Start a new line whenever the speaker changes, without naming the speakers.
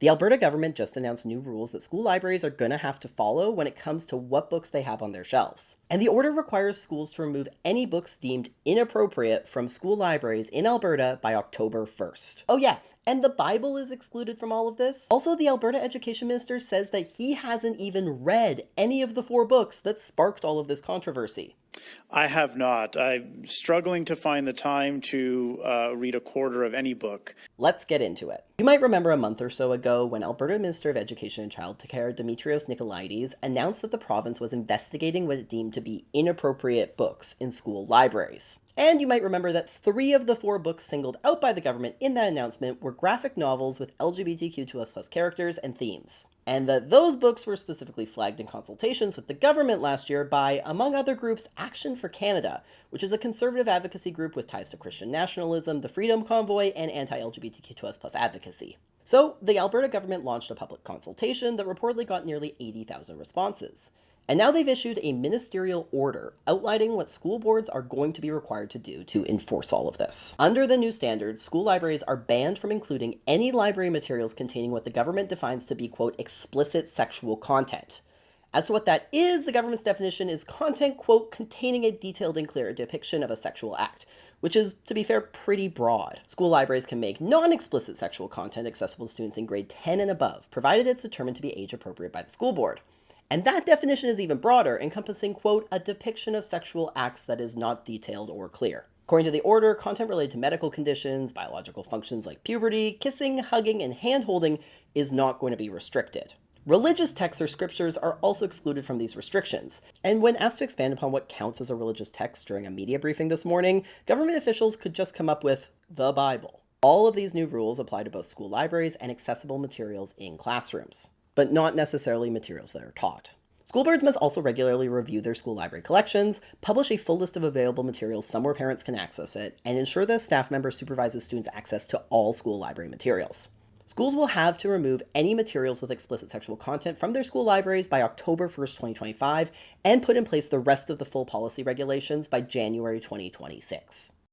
The Alberta government just announced new rules that school libraries are going to have to follow when it comes to what books they have on their shelves. And the order requires schools to remove any books deemed inappropriate from school libraries in Alberta by October 1st. Oh yeah, and the Bible is excluded from all of this. Also, the Alberta Education Minister says that he hasn't even read any of the 4 books that sparked all of this controversy.
I have not. I'm struggling to find the time to read a quarter of any book.
Let's get into it. You might remember a month or so ago when Alberta Minister of Education and Childcare Demetrios Nicolaides announced that the province was investigating what it deemed to be inappropriate books in school libraries. And you might remember that 3 of the 4 books singled out by the government in that announcement were graphic novels with LGBTQ+ characters and themes. And that those books were specifically flagged in consultations with the government last year by, among other groups, Action for Canada, which is a conservative advocacy group with ties to Christian nationalism, the Freedom Convoy, and anti-LGBTQ+ advocacy. So, the Alberta government launched a public consultation that reportedly got nearly 80,000 responses. And now they've issued a ministerial order outlining what school boards are going to be required to do to enforce all of this. Under the new standards, school libraries are banned from including any library materials containing what the government defines to be, quote, explicit sexual content. As to what that is, the government's definition is content, quote, containing a detailed and clear depiction of a sexual act, which is, to be fair, pretty broad. School libraries can make non-explicit sexual content accessible to students in grade 10 and above, provided it's determined to be age appropriate by the school board. And that definition is even broader, encompassing, quote, a depiction of sexual acts that is not detailed or clear. According to the order, content related to medical conditions, biological functions like puberty, kissing, hugging, and hand-holding is not going to be restricted. Religious texts or scriptures are also excluded from these restrictions. And when asked to expand upon what counts as a religious text during a media briefing this morning, government officials could just come up with the Bible. All of these new rules apply to both school libraries and accessible materials in classrooms, but not necessarily materials that are taught. School boards must also regularly review their school library collections, publish a full list of available materials somewhere parents can access it, and ensure that a staff member supervises students' access to all school library materials. Schools will have to remove any materials with explicit sexual content from their school libraries by October 1st, 2025, and put in place the rest of the full policy regulations by January 2026.